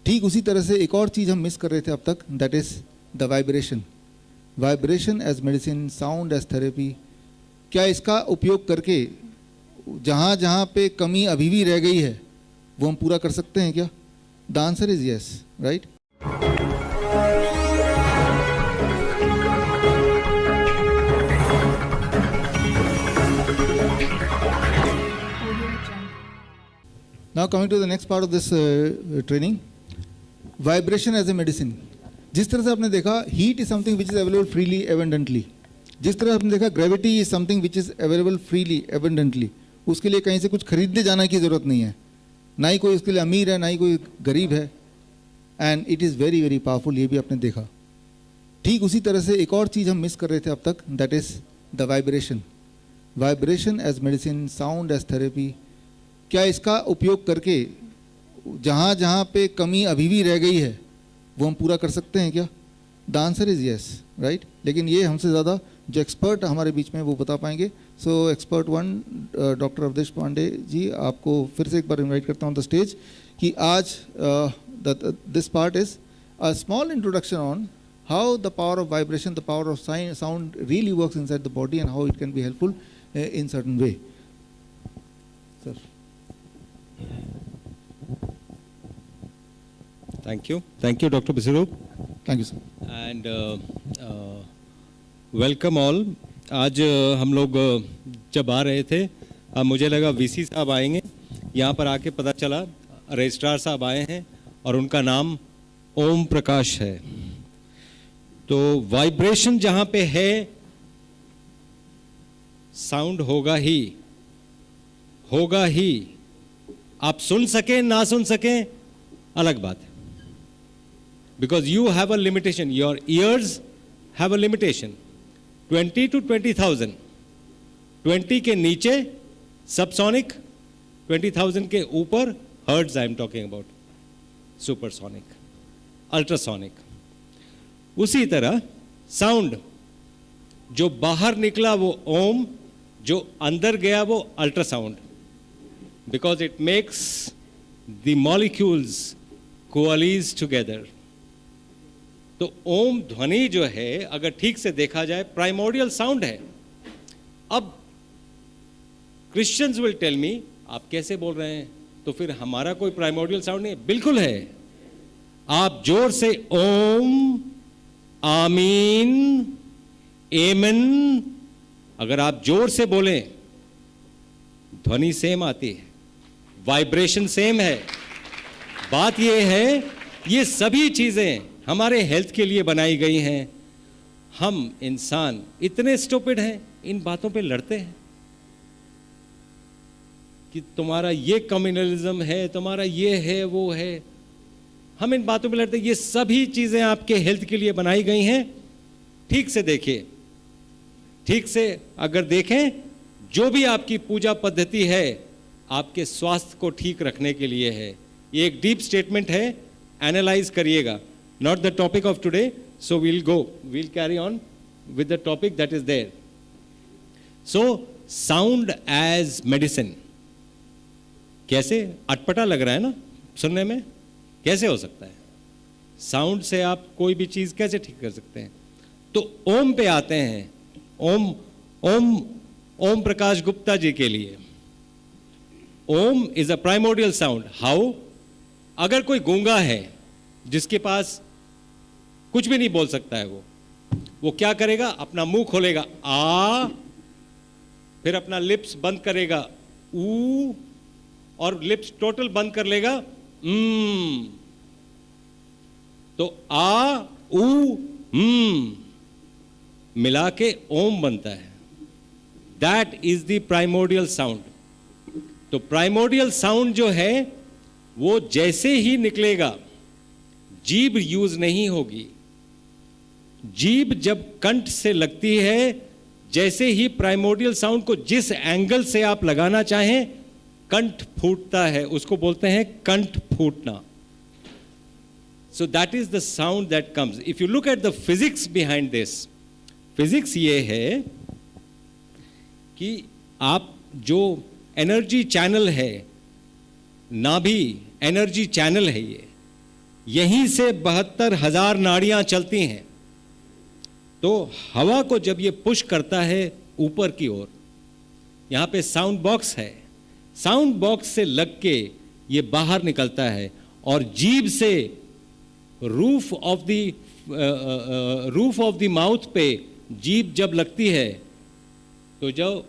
ठीक उसी तरह से एक और चीज़ हम मिस कर रहे थे अब तक, that is the vibration. Vibration as medicine, sound as therapy. क्या इसका उपयोग करके जहाँ जहाँ पे कमी अभी भी रह गई है वो हम पूरा कर सकते हैं क्या? The answer is yes, right. Now coming to the next part of this training, vibration as a medicine. जिस तरह से आपने देखा heat is something which is available freely, abundantly. जिस तरह आपने देखा gravity is something which is available freely, abundantly. उसके लिए कहीं से कुछ खरीदने जाने की ज़रूरत नहीं है, ना ही कोई उसके लिए अमीर है ना ही कोई गरीब है, and it is very very powerful. ये भी आपने देखा। ठीक उसी तरह से एक और चीज़ हम मिस कर रहे थे अब तक, that is the vibration. Vibration as medicine, sound as therapy. क्या इसका उपयोग करके जहाँ जहाँ पे कमी अभी भी रह गई है वो हम पूरा कर सकते हैं क्या? The answer is yes, right. लेकिन ये हमसे ज़्यादा जो एक्सपर्ट हमारे बीच में वो बता पाएंगे। So expert one, doctor Avdhesh Pandey ji, आपको फिर से एक बार इनवाइट करता हूँ द स्टेज कि आज this part is a small introduction on how the power of vibration, the power of sound really works inside the body and how it can be helpful in certain way. Sir. Thank you, Dr. Bisiru. Thank you, sir. And welcome all. आज हम लोग जब आ रहे थे, अब मुझे लगा VC साहब आएंगे, यहाँ पर आके पता चला रजिस्ट्रार साहब आए हैं और उनका नाम ओम प्रकाश है। तो वाइब्रेशन जहाँ पे है साउंड होगा ही। आप सुन सकें ना सुन सकें अलग बात है, because you have a limitation, your ears have a limitation 20 to 20,000। 20 के नीचे सबसोनिक, 20,000 के ऊपर hertz I am talking about, supersonic, ultrasonic. उसी तरह साउंड जो बाहर निकला वो ओम, जो अंदर गया वो ultrasound, because it makes the molecules coalesce together. तो ओम ध्वनि जो है अगर ठीक से देखा जाए प्राइमोर्डियल साउंड है। अब क्रिश्चियंस विल टेल मी आप कैसे बोल रहे हैं, तो फिर हमारा कोई प्राइमोर्डियल साउंड नहीं है। बिल्कुल है। आप जोर से ओम, आमीन, एमन अगर आप जोर से बोलें ध्वनि सेम आती है, वाइब्रेशन सेम है। बात यह है ये सभी चीजें हमारे हेल्थ के लिए बनाई गई हैं। हम इंसान इतने स्टूपिड हैं, इन बातों पे लड़ते हैं कि तुम्हारा ये कम्युनलिज्म है, तुम्हारा ये है वो है। हम इन बातों पे लड़ते हैं। ये सभी चीजें आपके हेल्थ के लिए बनाई गई हैं। ठीक से देखिए, ठीक से अगर देखें, जो भी आपकी पूजा पद्धति है आपके स्वास्थ्य को ठीक रखने के लिए है। ये एक डीप स्टेटमेंट है, एनालाइज करिएगा। Not the topic of today, so we'll carry on with the topic that is there. So sound as medicine. कैसे? अटपटा लग रहा है ना सुनने में, कैसे हो सकता है? साउंड से आप कोई भी चीज कैसे ठीक कर सकते हैं? तो ओम पे आते हैं। ओम प्रकाश गुप्ता जी के लिए Om is a primordial sound. How? अगर कोई गूंगा है जिसके पास कुछ भी नहीं बोल सकता है, वो क्या करेगा? अपना मुंह खोलेगा आ, फिर अपना लिप्स बंद करेगा ऊ, और लिप्स टोटल बंद कर लेगा तो आ ऊ मिला के ओम बनता है। That is the primordial sound. तो प्राइमोर्डियल साउंड जो है वो जैसे ही निकलेगा, जीभ यूज नहीं होगी। जीभ जब कंठ से लगती है, जैसे ही प्राइमोर्डियल साउंड को जिस एंगल से आप लगाना चाहें, कंठ फूटता है, उसको बोलते हैं कंठ फूटना। So that is the sound that comes. If you look at the physics behind this, physics ये है कि आप जो एनर्जी चैनल है, नाभि एनर्जी चैनल है ये, यहीं से 72,000 नाड़ियां चलती हैं। तो हवा को जब ये पुश करता है ऊपर की ओर, यहाँ पे साउंड बॉक्स है, साउंड बॉक्स से लग के ये बाहर निकलता है और जीभ से रूफ ऑफ द माउथ पे जीभ जब लगती है तो जो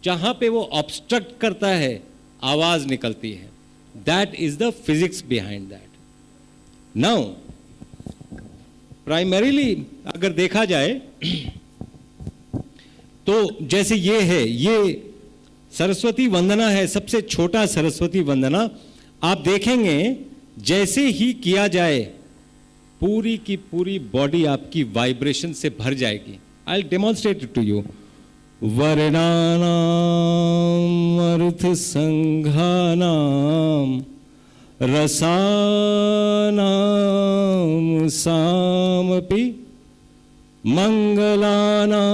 जहां पे वो ऑब्स्ट्रक्ट करता है आवाज निकलती है। That is the physics behind that. Now primarily अगर देखा जाए तो जैसे ये है, ये सरस्वती वंदना है, सबसे छोटा सरस्वती वंदना। आप देखेंगे जैसे ही किया जाए पूरी की पूरी बॉडी आपकी वाइब्रेशन से भर जाएगी। I will demonstrate it to you. वर्णानाम अर्थ संघानाम रसानाम सामपि मंगलानाम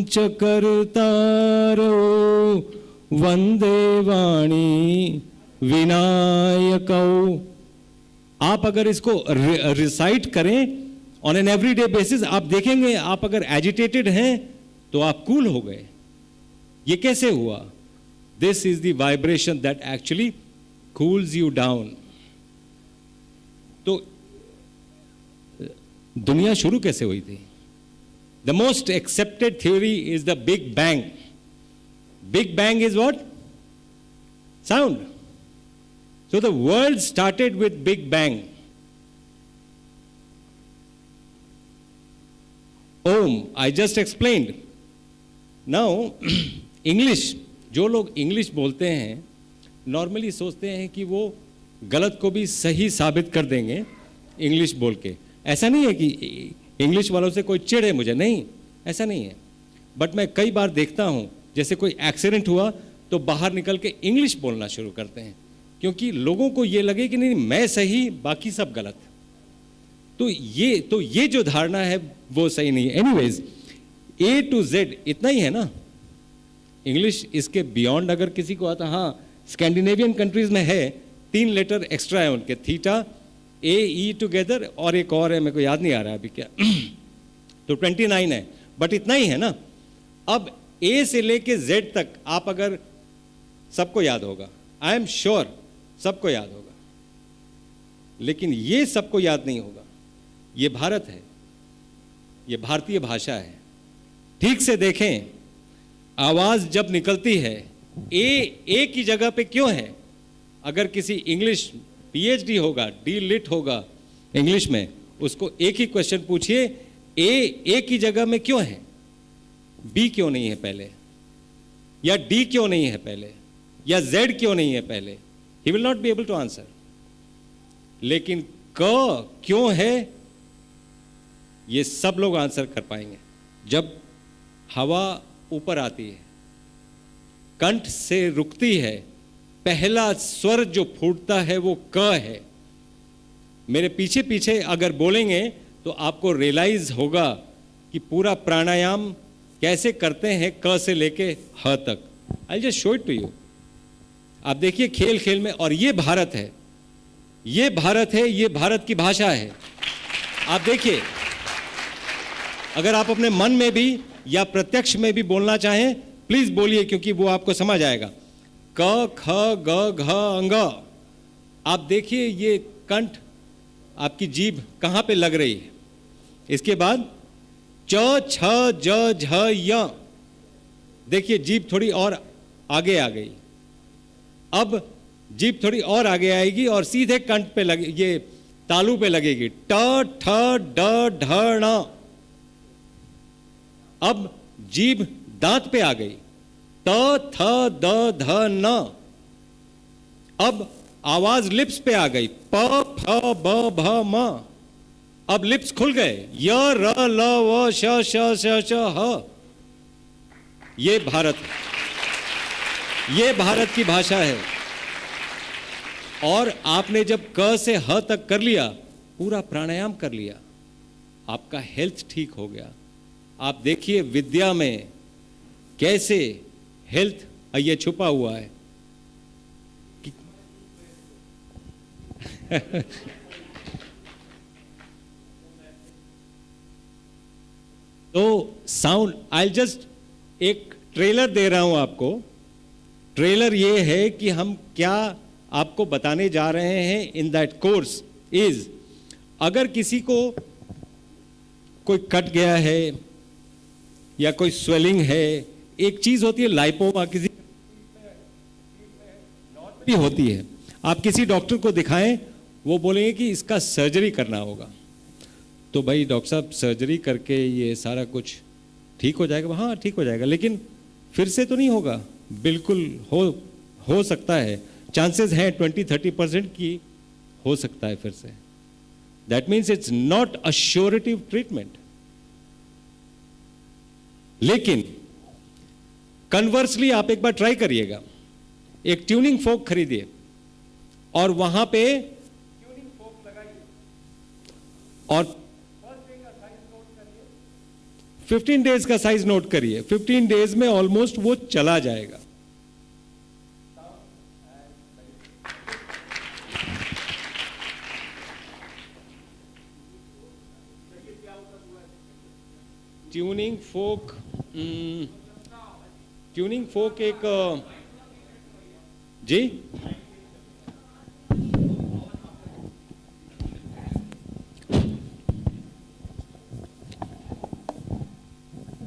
च कर्तारो वंदे वाणी विनायकौ। आप अगर इसको रिसाइट करें ऑन एन एवरीडे बेसिस, आप देखेंगे आप अगर एजिटेटेड हैं तो आप कूल हो गए। ये कैसे हुआ? This is the vibration that actually cools you down. तो दुनिया शुरू कैसे हुई थी? The most accepted theory is the big bang. Big bang is what? Sound. So the world started with Big Bang. Om, I just explained. Now, English, जो लोग English बोलते हैं नॉर्मली सोचते हैं कि वो गलत को भी सही साबित कर देंगे इंग्लिश बोल के। ऐसा नहीं है कि इंग्लिश वालों से कोई चिढ़ है मुझे, नहीं, ऐसा नहीं है। बट मैं कई बार देखता हूँ जैसे कोई एक्सीडेंट हुआ तो बाहर निकल के इंग्लिश बोलना शुरू करते हैं क्योंकि लोगों को ये लगे कि नहीं मैं सही बाकी सब गलत। तो ये जो धारणा है वो सही नहीं है। एनीवेज, A to Z इतना ही है ना। इंग्लिश इसके बियॉन्ड अगर किसी को आता, हाँ स्कैंडिनेवियन कंट्रीज में है, 3 लेटर एक्स्ट्रा है उनके, थीटा A E टुगेदर और एक और है मेरे को याद नहीं आ रहा अभी क्या तो 29 है, बट इतना ही है ना। अब A से लेके Z तक आप अगर सबको याद होगा, आई एम श्योर सबको याद होगा, लेकिन ये सबको याद नहीं होगा। ये भारत है, ये भारतीय भाषा है। ठीक से देखें, आवाज जब निकलती है ए की जगह पे क्यों है? अगर किसी इंग्लिश पीएचडी होगा, डी लिट होगा इंग्लिश में, उसको एक ही क्वेश्चन पूछिए, ए की जगह में क्यों है? बी क्यों नहीं है पहले, या डी क्यों नहीं है पहले, या जेड क्यों नहीं है पहले? He will not be able to answer. लेकिन क क्यों है ये सब लोग आंसर कर पाएंगे। जब हवा ऊपर आती है, कंठ से रुकती है, पहला स्वर जो फूटता है वो क है। मेरे पीछे पीछे अगर बोलेंगे तो आपको रियलाइज होगा कि पूरा प्राणायाम कैसे करते हैं क से लेके ह तक। I just show it to you. आप देखिए खेल खेल में, और ये भारत है, ये भारत है, ये भारत की भाषा है। आप देखिए, अगर आप अपने मन में भी या प्रत्यक्ष में भी बोलना चाहें प्लीज बोलिए, क्योंकि वो आपको समझ आएगा। क ख ग घ अंग। आप देखिए ये कंठ, आपकी जीभ कहां पे लग रही है। इसके बाद च छ ज झ य। देखिए जीभ थोड़ी और आगे आ गई। अब जीभ थोड़ी और आगे आएगी और सीधे कंठ पे लगे, ये तालू पे लगेगी। ट ठ ड ढ ण। अब जीभ दांत पे आ गई। त थ द ध न। अब आवाज लिप्स पे आ गई। प फ ब भ म। अब लिप्स खुल गए। य र ल व श श श श ह। ये भारत, ये भारत की भाषा है। और आपने जब क से ह तक कर लिया, पूरा प्राणायाम कर लिया, आपका हेल्थ ठीक हो गया। आप देखिए विद्या में कैसे हेल्थ ये छुपा हुआ है तो साउंड, आई जस्ट एक ट्रेलर दे रहा हूं आपको। ट्रेलर ये है कि हम क्या आपको बताने जा रहे हैं इन दैट कोर्स इज, अगर किसी को कोई कट गया है या कोई स्वेलिंग है, एक चीज होती है लाइपोमा, किसी भी होती है, आप किसी डॉक्टर को दिखाएं, वो बोलेंगे कि इसका सर्जरी करना होगा। तो भाई डॉक्टर साहब सर्जरी करके ये सारा कुछ ठीक हो जाएगा? हाँ ठीक हो जाएगा, लेकिन फिर से तो नहीं होगा। बिल्कुल हो सकता है, चांसेस हैं 20-30% की हो सकता है फिर से। That means it's not a curative treatment. लेकिन कन्वर्सली आप एक बार ट्राई करिएगा, एक ट्यूनिंग फोक खरीदिए और वहां पे ट्यूनिंग फोक लगाइए और 15 डेज का साइज नोट करिए। 15 डेज में ऑलमोस्ट वो चला जाएगा। ट्यूनिंग फोक एक जी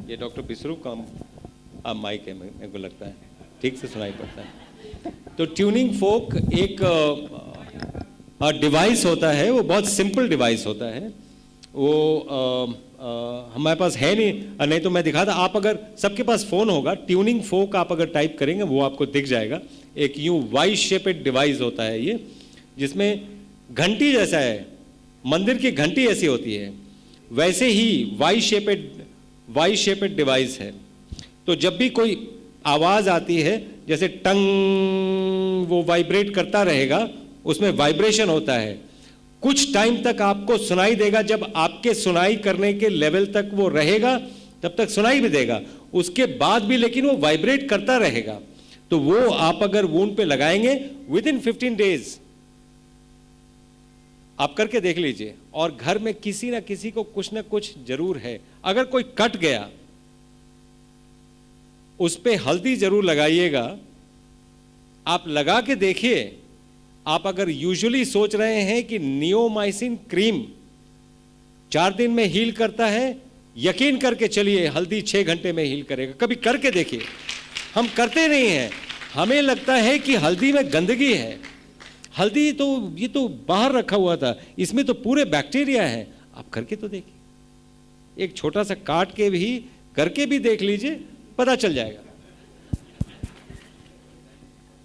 ये डॉक्टर बिसरू का माइक है, मेरे को लगता है ठीक से सुनाई पड़ता है। तो ट्यूनिंग फोक एक डिवाइस होता है, वो बहुत सिंपल डिवाइस होता है। वो हमारे पास है नहीं तो मैं दिखाता। आप अगर सबके पास फोन होगा, ट्यूनिंग फोक आप अगर टाइप करेंगे वो आपको दिख जाएगा। एक यूं वाई शेपेड डिवाइस होता है ये, जिसमें घंटी जैसा है, मंदिर की घंटी ऐसी होती है, वैसे ही वाई शेपेड डिवाइस है। तो जब भी कोई आवाज आती है, जैसे टंग, वो वाइब्रेट करता रहेगा, उसमें वाइब्रेशन होता है। कुछ टाइम तक आपको सुनाई देगा, जब आपके सुनाई करने के लेवल तक वो रहेगा तब तक सुनाई भी देगा, उसके बाद भी लेकिन वो वाइब्रेट करता रहेगा। तो वो आप अगर वूंड पे लगाएंगे, विद इन 15 डेज आप करके देख लीजिए। और घर में किसी ना किसी को कुछ ना कुछ जरूर है। अगर कोई कट गया, उस पे हल्दी जरूर लगाइएगा। आप लगा के देखिए। आप अगर यूजुअली सोच रहे हैं कि नियोमाइसिन क्रीम 4 दिन में हील करता है, यकीन करके चलिए हल्दी 6 घंटे में हील करेगा। कभी करके देखिए। हम करते नहीं हैं, हमें लगता है कि हल्दी में गंदगी है। हल्दी तो ये तो बाहर रखा हुआ था, इसमें तो पूरे बैक्टीरिया है। आप करके तो देखिए, एक छोटा सा काट के भी करके भी देख लीजिए, पता चल जाएगा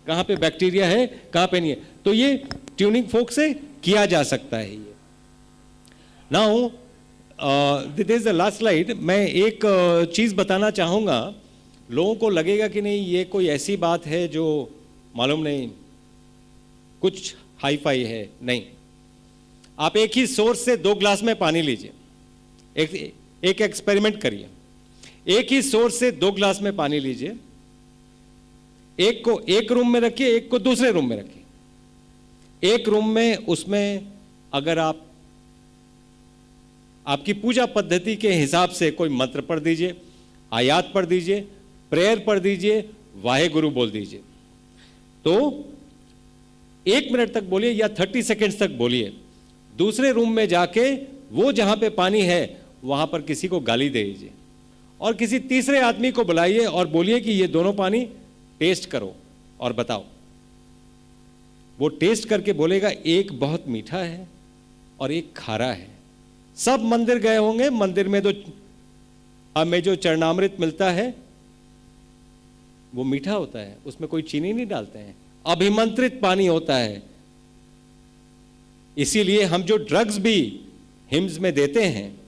कहां पे बैक्टीरिया है, कहां पे नहीं है। तो ये ट्यूनिंग फोक से किया जा सकता है। ये now this is the last slide. मैं एक चीज बताना चाहूंगा। लोगों को लगेगा कि नहीं ये कोई ऐसी बात है जो मालूम नहीं, कुछ हाई फाई है। नहीं, आप एक ही सोर्स से 2 ग्लास में पानी लीजिए। एक एक्सपेरिमेंट करिए। एक ही सोर्स से 2 ग्लास में पानी लीजिए। एक को एक रूम में रखिए, एक को दूसरे रूम में रखिए। एक रूम में उसमें अगर आपकी पूजा पद्धति के हिसाब से कोई मंत्र पढ़ दीजिए, आयात पढ़ दीजिए, प्रेयर पढ़ दीजिए, वाहे गुरु बोल दीजिए। तो 1 मिनट तक बोलिए या 30 सेकेंड्स तक बोलिए। दूसरे रूम में जाके वो जहां पे पानी है वहां पर किसी को गाली दे दीजिए और किसी तीसरे आदमी को बुलाइए और बोलिए कि ये दोनों पानी टेस्ट करो और बताओ। वो टेस्ट करके बोलेगा एक बहुत मीठा है और एक खारा है। सब मंदिर गए होंगे, मंदिर में तो हमें जो चरणामृत मिलता है वो मीठा होता है, उसमें कोई चीनी नहीं डालते हैं, अभिमंत्रित पानी होता है। इसीलिए हम जो ड्रग्स भी हिम्स में देते हैं,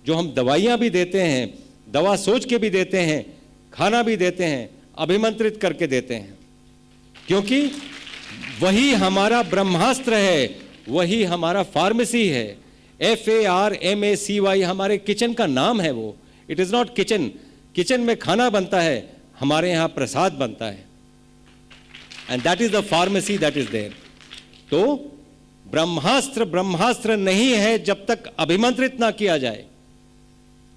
जो हम दवाइयां भी देते हैं, दवा सोच के भी देते हैं, खाना भी देते हैं, अभिमंत्रित करके देते हैं, क्योंकि वही हमारा ब्रह्मास्त्र है, वही हमारा फार्मेसी है। FARMACY हमारे किचन का नाम है। वो it is not kitchen. Kitchen में खाना बनता है, हमारे यहां प्रसाद बनता है, and that is the pharmacy that is there. तो ब्रह्मास्त्र ब्रह्मास्त्र नहीं है जब तक अभिमंत्रित ना किया जाए।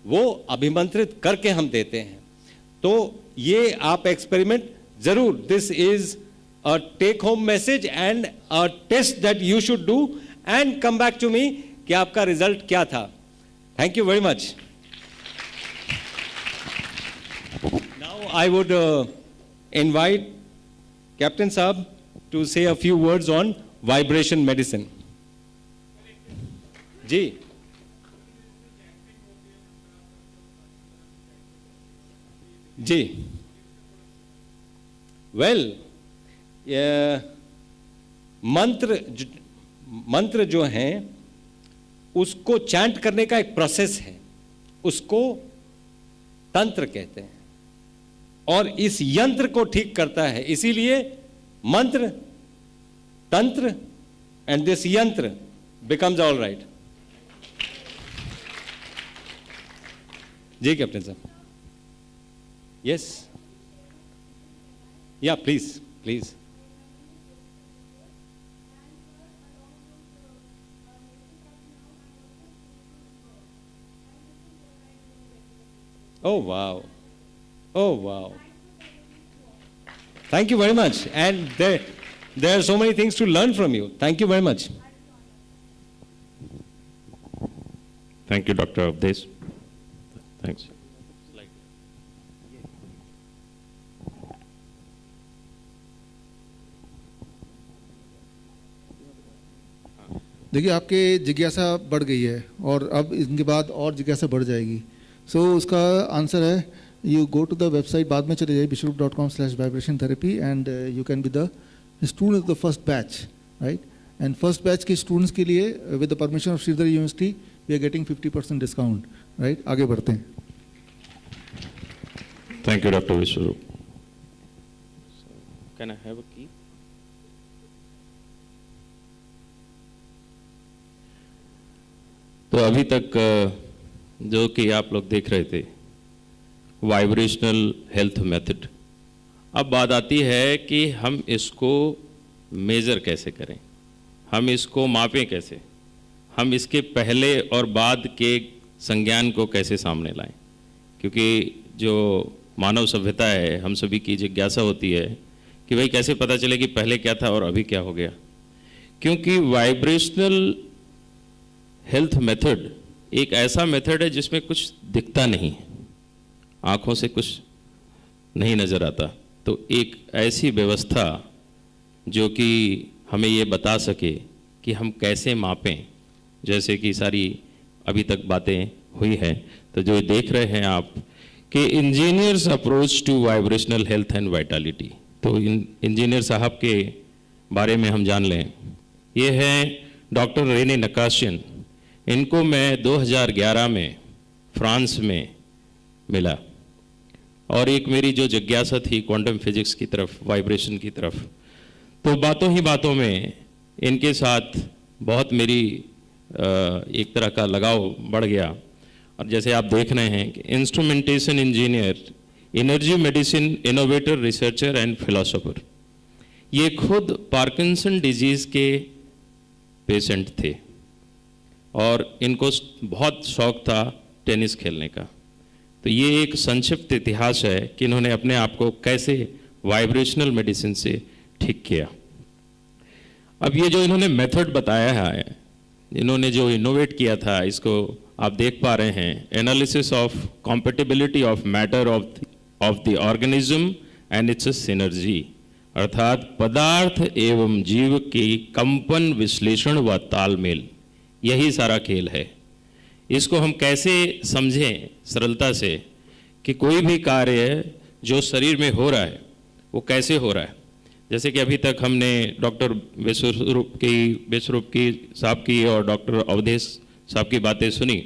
वो अभिमंत्रित करके हम देते हैं। तो ये आप एक्सपेरिमेंट जरूर, this is a take home message and a test that you should do and come back to me कि आपका रिजल्ट क्या था। Thank you very much. Now I would invite captain साहब to say a few words on vibration medicine. जी जी well मंत्र जो हैं उसको चैंट करने का एक प्रोसेस है, उसको तंत्र कहते हैं, और इस यंत्र को ठीक करता है। इसीलिए मंत्र, तंत्र and this yantra becomes all right. Ji captain साहब। Yes. Yeah, please, please. Oh wow. Oh wow. Thank you very much. And there are so many things to learn from you. Thank you very much. Thank you, Dr. Avdesh. Thanks. देखिए आपके जिज्ञासा बढ़ गई है और अब इनके बाद और जिज्ञासा बढ़ जाएगी। सो उसका आंसर है, you go to the website, बाद में चले जाइए vishwarup.com/vibration therapy and you can be the student of the first batch, right. And first batch के स्टूडेंट्स के लिए with the permission of Shridhar university we are getting 50% discount, right. आगे बढ़ते हैं। Thank you, Dr. Vishwarup. Can I have a key? तो अभी तक जो कि आप लोग देख रहे थे वाइब्रेशनल हेल्थ मेथड, अब बात आती है कि हम इसको मेज़र कैसे करें, हम इसको मापें कैसे, हम इसके पहले और बाद के संज्ञान को कैसे सामने लाएं। क्योंकि जो मानव सभ्यता है, हम सभी की जिज्ञासा होती है कि भाई कैसे पता चले कि पहले क्या था और अभी क्या हो गया। क्योंकि वाइब्रेशनल हेल्थ मेथड एक ऐसा मेथड है जिसमें कुछ दिखता नहीं है, आँखों से कुछ नहीं नज़र आता। तो एक ऐसी व्यवस्था जो कि हमें ये बता सके कि हम कैसे मापें, जैसे कि सारी अभी तक बातें हुई हैं। तो जो देख रहे हैं आप कि engineers approach to vibrational health and vitality, तो इंजीनियर साहब के बारे में हम जान लें। ये हैं डॉक्टर रेने नकाशियन। इनको मैं 2011 में फ्रांस में मिला और एक मेरी जो जिज्ञासा थी क्वांटम फिजिक्स की तरफ, वाइब्रेशन की तरफ, तो बातों ही बातों में इनके साथ बहुत मेरी एक तरह का लगाव बढ़ गया। और जैसे आप देख रहे हैं कि instrumentation engineer, energy medicine innovator, researcher and philosopher. ये खुद पार्किंसन डिजीज़ के पेशेंट थे और इनको बहुत शौक था टेनिस खेलने का। तो ये एक संक्षिप्त इतिहास है कि इन्होंने अपने आप को कैसे वाइब्रेशनल मेडिसिन से ठीक किया। अब ये जो इन्होंने मेथड बताया है, इन्होंने जो इनोवेट किया था, इसको आप देख पा रहे हैं, analysis of compatibility of matter of the organism and it's synergy, अर्थात पदार्थ एवं जीव की कंपन विश्लेषण व तालमेल, यही सारा खेल है। इसको हम कैसे समझें सरलता से कि कोई भी कार्य जो शरीर में हो रहा है वो कैसे हो रहा है। जैसे कि अभी तक हमने डॉक्टर विश्वरूप की साहब की और डॉक्टर अवधेश साहब की बातें सुनी।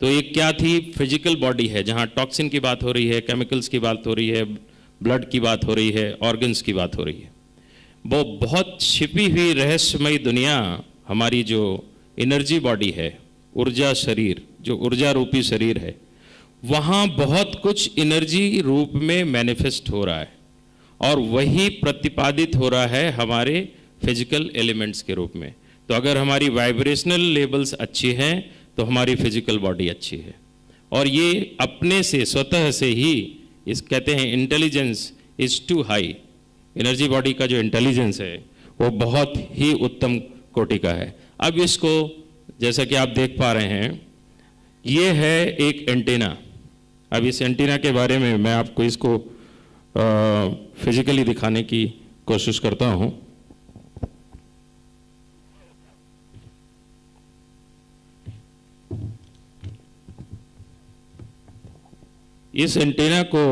तो एक क्या थी, फिजिकल बॉडी है जहाँ टॉक्सिन की बात हो रही है, केमिकल्स की बात हो रही है, ब्लड की बात हो रही है, ऑर्गन्स की बात हो रही है। वो बहुत छिपी हुई रहस्यमयी दुनिया हमारी जो एनर्जी बॉडी है, ऊर्जा शरीर, जो ऊर्जा रूपी शरीर है, वहाँ बहुत कुछ एनर्जी रूप में मैनिफेस्ट हो रहा है और वही प्रतिपादित हो रहा है हमारे फिजिकल एलिमेंट्स के रूप में। तो अगर हमारी वाइब्रेशनल लेवल्स अच्छी हैं तो हमारी फिजिकल बॉडी अच्छी है, और ये अपने से स्वतः से ही इस कहते हैं intelligence is too high, energy body का जो इंटेलिजेंस है वो बहुत ही उत्तम कोटि का है। अब इसको जैसा कि आप देख पा रहे हैं, ये है एक एंटीना। अब इस एंटीना के बारे में मैं आपको इसको फिजिकली दिखाने की कोशिश करता हूं। इस एंटीना को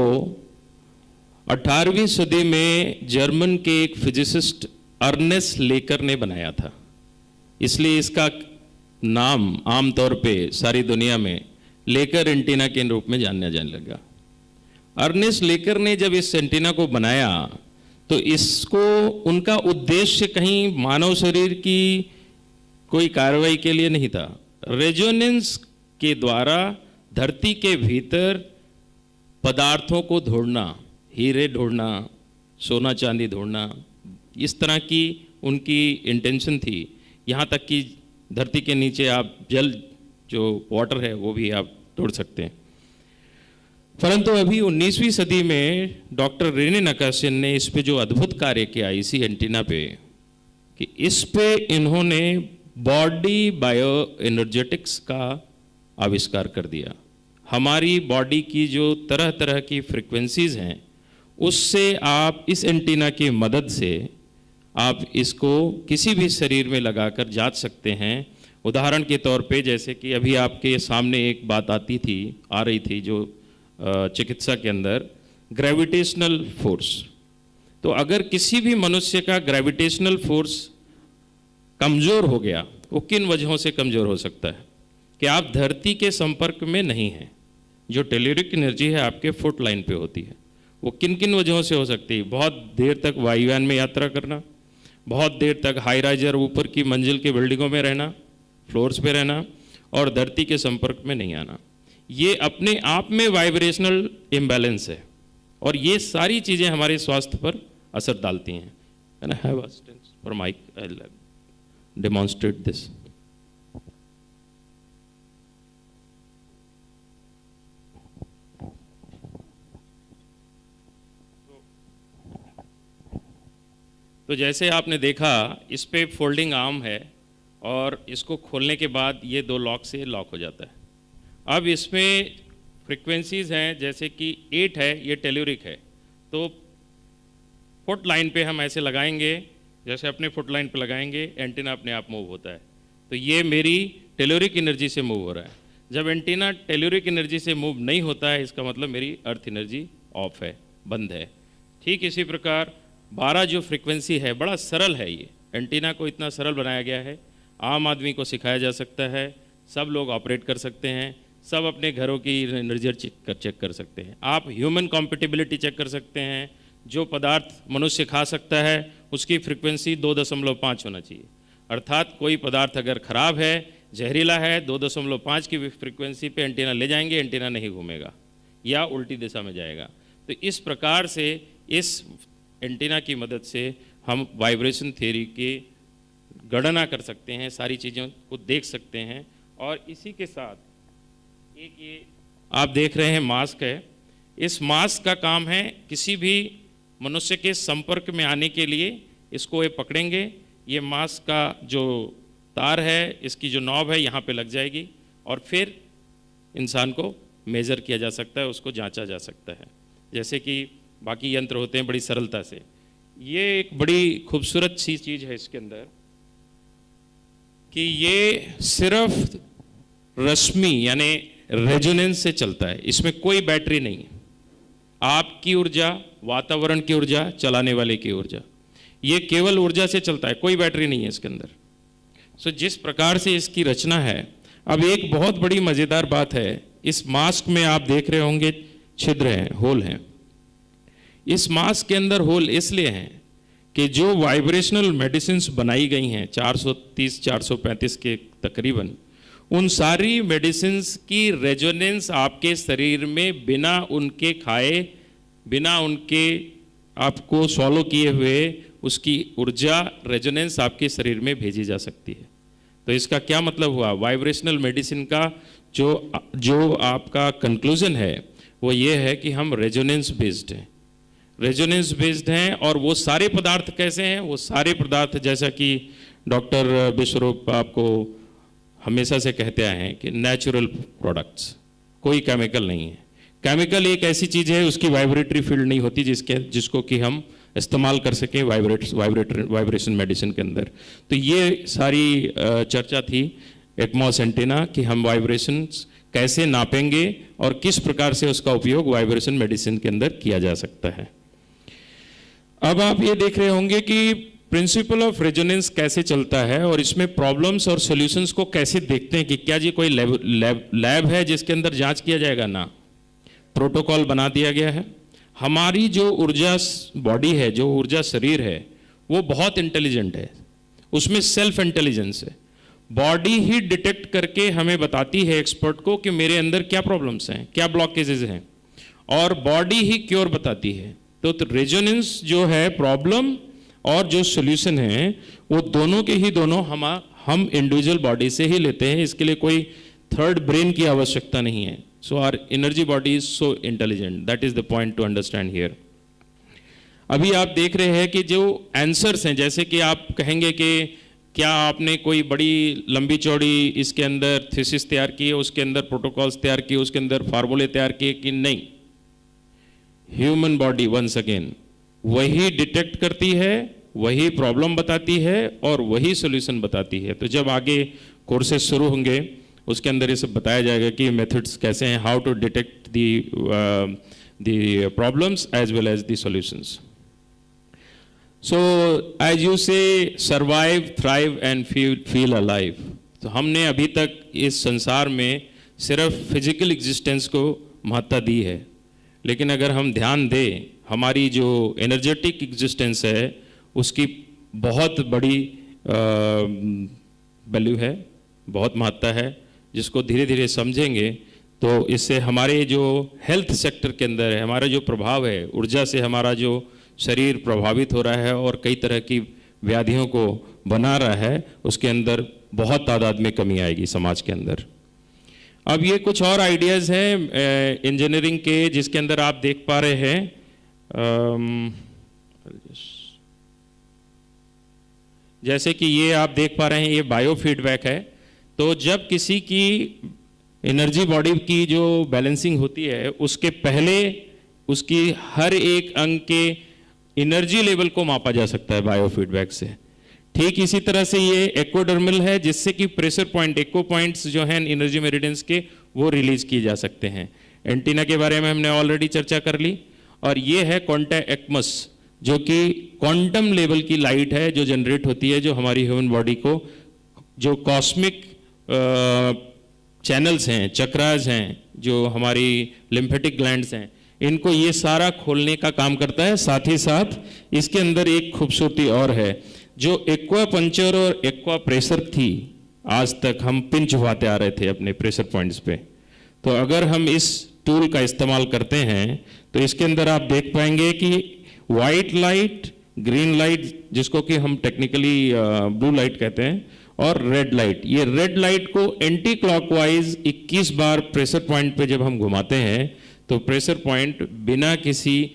18वीं सदी में जर्मन के एक फिजिसिस्ट अर्नेस्ट लेकर ने बनाया था, इसलिए इसका नाम आमतौर पे सारी दुनिया में लेकर एंटीना के रूप में जानने जाने लगा। अर्नेस्ट लेकर ने जब इस एंटीना को बनाया तो इसको उनका उद्देश्य कहीं मानव शरीर की कोई कार्रवाई के लिए नहीं था। रेजोनेंस के द्वारा धरती के भीतर पदार्थों को ढूंढना, हीरे ढूंढना, सोना चांदी ढूंढना, इस तरह की उनकी इंटेंशन थी। यहाँ तक कि धरती के नीचे आप जल जो वाटर है वो भी आप ढूंढ सकते हैं। परंतु अभी 19वीं सदी में डॉक्टर रेने नकाशियन ने इस पे जो अद्भुत कार्य किया इसी एंटीना पे, कि इस पे इन्होंने बॉडी बायो एनर्जेटिक्स का आविष्कार कर दिया। हमारी बॉडी की जो तरह तरह की फ्रिक्वेंसीज हैं उससे आप इस एंटीना की मदद से आप इसको किसी भी शरीर में लगाकर जांच सकते हैं। उदाहरण के तौर पे जैसे कि अभी आपके सामने एक बात आ रही थी जो चिकित्सा के अंदर ग्रेविटेशनल फोर्स। तो अगर किसी भी मनुष्य का ग्रेविटेशनल फोर्स कमज़ोर हो गया, वो किन वजहों से कमज़ोर हो सकता है कि आप धरती के संपर्क में नहीं हैं। जो टेल्यूरिक एनर्जी है आपके फुट लाइन पे होती है, वो किन किन वजहों से हो सकती है? बहुत देर तक वायुयान में यात्रा करना, बहुत देर तक हाई राइजर ऊपर की मंजिल के बिल्डिंगों में रहना, फ्लोर्स पे रहना, और धरती के संपर्क में नहीं आना। ये अपने आप में वाइब्रेशनल इम्बैलेंस है और ये सारी चीज़ें हमारे स्वास्थ्य पर असर डालती हैं। Can I have assistance for mic? I'll demonstrate this. तो जैसे आपने देखा इस पे फोल्डिंग आर्म है और इसको खोलने के बाद ये 2 लॉक से लॉक हो जाता है। अब इसमें फ्रीक्वेंसीज हैं जैसे कि 8 है, ये टेल्यूरिक है। तो फुट लाइन पे हम ऐसे लगाएंगे, जैसे अपने फुट लाइन पे लगाएंगे एंटीना अपने आप मूव होता है। तो ये मेरी टेल्यूरिक एनर्जी से मूव हो रहा है। जब एंटीना टेल्यूरिक एनर्जी से मूव नहीं होता है इसका मतलब मेरी अर्थ एनर्जी ऑफ है, बंद है। ठीक इसी प्रकार 12 जो फ्रीक्वेंसी है, बड़ा सरल है ये एंटीना को इतना सरल बनाया गया है, आम आदमी को सिखाया जा सकता है, सब लोग ऑपरेट कर सकते हैं, सब अपने घरों की एनर्जी चेक कर सकते हैं। आप ह्यूमन कॉम्पेटिबिलिटी चेक कर सकते हैं। जो पदार्थ मनुष्य खा सकता है उसकी फ्रीक्वेंसी 2.5 होना चाहिए, अर्थात कोई पदार्थ अगर खराब है, जहरीला है, 2.5 की फ्रीक्वेंसी पे एंटीना ले जाएंगे, एंटीना नहीं घूमेगा या उल्टी दिशा में जाएगा। तो इस प्रकार से इस एंटीना की मदद से हम वाइब्रेशन थ्योरी की गणना कर सकते हैं, सारी चीज़ों को देख सकते हैं। और इसी के साथ एक ये आप देख रहे हैं मास्क है। इस मास्क का काम है किसी भी मनुष्य के संपर्क में आने के लिए इसको ये पकड़ेंगे, ये मास्क का जो तार है इसकी जो नॉब है यहाँ पे लग जाएगी और फिर इंसान को मेज़र किया जा सकता है, उसको जांचा जा सकता है जैसे कि बाकी यंत्र होते हैं बड़ी सरलता से। ये एक बड़ी खूबसूरत सी चीज़ है इसके अंदर कि ये सिर्फ रश्मि यानी रेजोनेंस से चलता है, इसमें कोई बैटरी नहीं है। आपकी ऊर्जा, वातावरण की ऊर्जा, चलाने वाले की ऊर्जा, ये केवल ऊर्जा से चलता है, कोई बैटरी नहीं है इसके अंदर। सो जिस प्रकार से इसकी रचना है, अब एक बहुत बड़ी मज़ेदार बात है, इस मास्क में आप देख रहे होंगे छिद्र हैं, होल हैं। इस मास्क के अंदर होल इसलिए हैं कि जो वाइब्रेशनल मेडिसिन्स बनाई गई हैं 430-435 के तकरीबन, उन सारी मेडिसिन्स की रेजोनेंस आपके शरीर में बिना उनके खाए, बिना उनके आपको सॉलो किए हुए उसकी ऊर्जा रेजोनेंस आपके शरीर में भेजी जा सकती है। तो इसका क्या मतलब हुआ? वाइब्रेशनल मेडिसिन का जो आपका कंक्लूजन है वो ये है कि हम रेजोनेंस बेस्ड हैं, रेजोनेंस बेस्ड हैं। और वो सारे पदार्थ कैसे हैं? वो सारे पदार्थ जैसा कि डॉक्टर विश्वरूप आपको हमेशा से कहते आए हैं कि नेचुरल प्रोडक्ट्स, कोई केमिकल नहीं है। केमिकल एक ऐसी चीज़ है उसकी वाइब्रेटरी फील्ड नहीं होती जिसको कि हम इस्तेमाल कर सकें वाइब्रेशन मेडिसिन के अंदर। तो ये सारी चर्चा थी एक्मॉस एंटीना कि हम वाइब्रेशंस कैसे नापेंगे और किस प्रकार से उसका उपयोग वाइब्रेशन मेडिसिन के अंदर किया जा सकता है। अब आप ये देख रहे होंगे कि प्रिंसिपल ऑफ रेजोनेंस कैसे चलता है और इसमें प्रॉब्लम्स और सॉल्यूशंस को कैसे देखते हैं कि क्या जी कोई लैब है जिसके अंदर जांच किया जाएगा? ना, प्रोटोकॉल बना दिया गया है। हमारी जो ऊर्जा बॉडी है, जो ऊर्जा शरीर है, वो बहुत इंटेलिजेंट है, उसमें सेल्फ इंटेलिजेंस है। बॉडी ही डिटेक्ट करके हमें बताती है एक्सपर्ट को कि मेरे अंदर क्या प्रॉब्लम्स हैं, क्या ब्लॉकेजेस हैं, और बॉडी ही क्योर बताती है। तो रेजोनेंस जो है, प्रॉब्लम और जो सॉल्यूशन है, वो दोनों के ही दोनों हम इंडिविजुअल बॉडी से ही लेते हैं। इसके लिए कोई थर्ड ब्रेन की आवश्यकता नहीं है। So our energy body is so intelligent, that is the point to understand here. अभी आप देख रहे हैं कि जो आंसर्स हैं, जैसे कि आप कहेंगे कि क्या आपने कोई बड़ी लंबी चौड़ी इसके अंदर थीसिस तैयार की है, उसके अंदर प्रोटोकॉल्स तैयार किए, उसके अंदर फार्मूले तैयार किए कि नहीं? ह्यूमन बॉडी वंस अगेन वही डिटेक्ट करती है, वही प्रॉब्लम बताती है और वही सॉल्यूशन बताती है। तो जब आगे कोर्सेज शुरू होंगे उसके अंदर ये सब बताया जाएगा कि मेथड्स कैसे हैं, how to detect the problems as well as the solutions. So as you say survive, thrive and feel alive. तो हमने अभी तक इस संसार में सिर्फ फिजिकल एग्जिस्टेंस को महत्ता दी है, लेकिन अगर हम ध्यान दें, हमारी जो एनर्जेटिक एग्जिस्टेंस है उसकी बहुत बड़ी वैल्यू है, बहुत महत्ता है, जिसको धीरे धीरे समझेंगे तो इससे हमारे जो हेल्थ सेक्टर के अंदर है, हमारा जो प्रभाव है, ऊर्जा से हमारा जो शरीर प्रभावित हो रहा है और कई तरह की व्याधियों को बना रहा है, उसके अंदर बहुत तादाद में कमी आएगी समाज के अंदर। अब ये कुछ और आइडियाज़ हैं इंजीनियरिंग के, जिसके अंदर आप देख पा रहे हैं जैसे कि ये आप देख पा रहे हैं, ये बायो फीडबैक है। तो जब किसी की एनर्जी बॉडी की जो बैलेंसिंग होती है, उसके पहले उसकी हर एक अंग के एनर्जी लेवल को मापा जा सकता है बायो फीडबैक से। ठीक इसी तरह से ये एक्वोडर्मल है, जिससे कि प्रेशर पॉइंट, एक्को पॉइंट्स जो हैं एनर्जी मेरिडियंस के, वो रिलीज किए जा सकते हैं। एंटीना के बारे में हमने ऑलरेडी चर्चा कर ली। और ये है क्वांटा एक्मस, जो कि क्वांटम लेवल की लाइट है जो जनरेट होती है, जो हमारी ह्यूमन बॉडी को, जो कॉस्मिक चैनल्स हैं, चक्रास हैं, जो हमारी लिम्फेटिक ग्लैंड्स हैं, इनको ये सारा खोलने का काम करता है। साथ ही साथ इसके अंदर एक खूबसूरती और है, जो एक्वा पंचर और एक्वा प्रेशर थी, आज तक हम पिन चुभाते आ रहे थे अपने प्रेशर पॉइंट्स पे। तो अगर हम इस टूल का इस्तेमाल करते हैं तो इसके अंदर आप देख पाएंगे कि वाइट लाइट, ग्रीन लाइट, जिसको कि हम टेक्निकली ब्लू लाइट कहते हैं, और रेड लाइट, ये रेड लाइट को एंटी क्लॉकवाइज 21 बार प्रेशर पॉइंट पे जब हम घुमाते हैं तो प्रेशर पॉइंट बिना किसी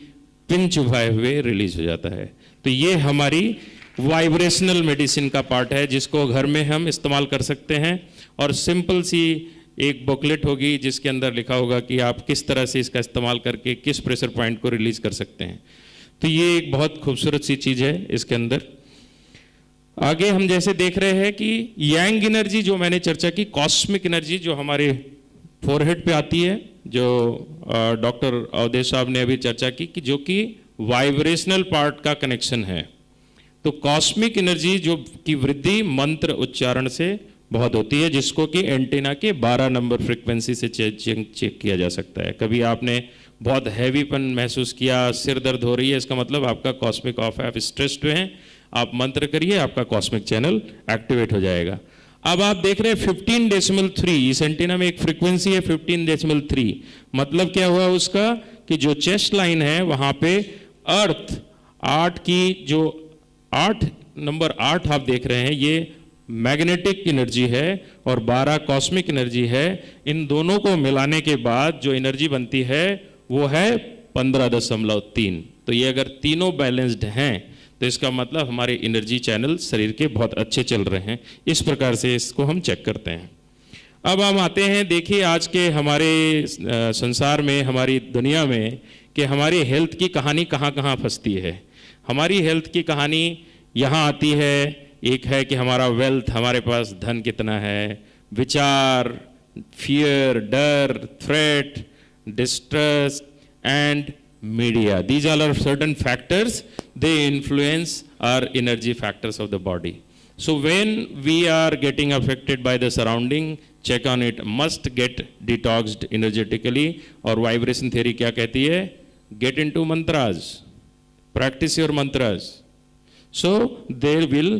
पिन चुभाए हुए रिलीज हो जाता है। तो ये हमारी वाइब्रेशनल मेडिसिन का पार्ट है, जिसको घर में हम इस्तेमाल कर सकते हैं। और सिंपल सी एक बुकलेट होगी जिसके अंदर लिखा होगा कि आप किस तरह से इसका इस्तेमाल करके किस प्रेशर पॉइंट को रिलीज कर सकते हैं। तो ये एक बहुत खूबसूरत सी चीज़ है इसके अंदर। आगे हम जैसे देख रहे हैं कि यांग एनर्जी, जो मैंने चर्चा की, कॉस्मिक एनर्जी जो हमारे फोरहेड पे आती है, जो डॉक्टर अवधेश साहब ने अभी चर्चा की जो कि वाइब्रेशनल पार्ट का कनेक्शन है। तो कॉस्मिक एनर्जी जो की वृद्धि मंत्र उच्चारण से बहुत होती है, जिसको कि एंटीना के 12 नंबर फ्रीक्वेंसी से चेक किया जा सकता है। कभी आपने बहुत हैवीपन महसूस किया, सिर दर्द हो रही है, इसका मतलब आपका कॉस्मिक ऑफ है, आप स्ट्रेस्ड हैं, आप मंत्र करिए, आपका कॉस्मिक चैनल एक्टिवेट हो जाएगा। अब आप देख रहे हैं 15.3, इस एंटीना में एक फ्रीक्वेंसी है 15.3। मतलब क्या हुआ उसका कि जो चेस्ट लाइन है वहां पे अर्थ 8 की जो 8 नंबर 8 आप देख रहे हैं, ये मैग्नेटिक एनर्जी है और 12 कॉस्मिक एनर्जी है। इन दोनों को मिलाने के बाद जो एनर्जी बनती है वो है 15.3। तो ये अगर तीनों बैलेंस्ड हैं तो इसका मतलब हमारे एनर्जी चैनल शरीर के बहुत अच्छे चल रहे हैं। इस प्रकार से इसको हम चेक करते हैं। अब हम आते हैं, देखिए आज के हमारे संसार में, हमारी दुनिया में, कि हमारी हेल्थ की कहानी कहाँ कहाँ फंसती है। हमारी हेल्थ की कहानी यहाँ आती है। एक है कि हमारा वेल्थ, हमारे पास धन कितना है, विचार, फियर, डर, threat, distress and media. These all are certain factors, they influence our energy factors of the body. So when we are getting affected by the surrounding, check on it, must get detoxed energetically. और vibration theory क्या कहती है? Get into mantras, practice your mantras. So they will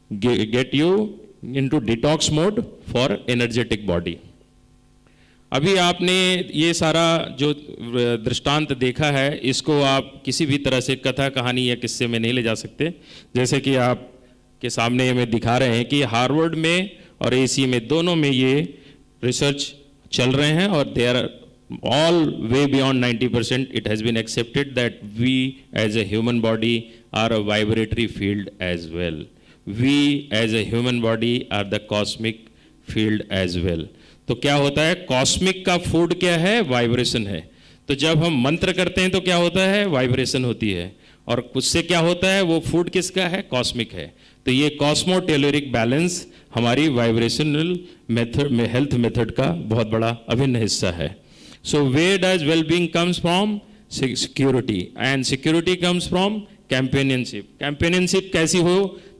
get you into detox mode for energetic body. अभी आपने ये सारा जो दृष्टांत देखा है, इसको आप किसी भी तरह से कथा, कहानी या किस्से में नहीं ले जा सकते। जैसे कि आप के सामने में दिखा रहे हैं कि हार्वर्ड में और एसी में दोनों में ये रिसर्च चल रहे हैं और they are all way beyond 90%। It has been accepted that we as a human body are a vibratory field as well. We as a human body are the cosmic field as well. तो क्या होता है, cosmic का food क्या है, vibration है। तो जब हम मंत्र करते हैं तो क्या होता है, वाइब्रेशन होती है। और उससे क्या होता है, वो फूड किसका है, कॉस्मिक है। तो ये कॉस्मोटेलोरिक बैलेंस हमारी वाइब्रेशनल मेथड में, हेल्थ मेथड का बहुत बड़ा अभिन्न हिस्सा है। So where does wellbeing comes from, security, and security comes from companionship. Companionship कैसी हो,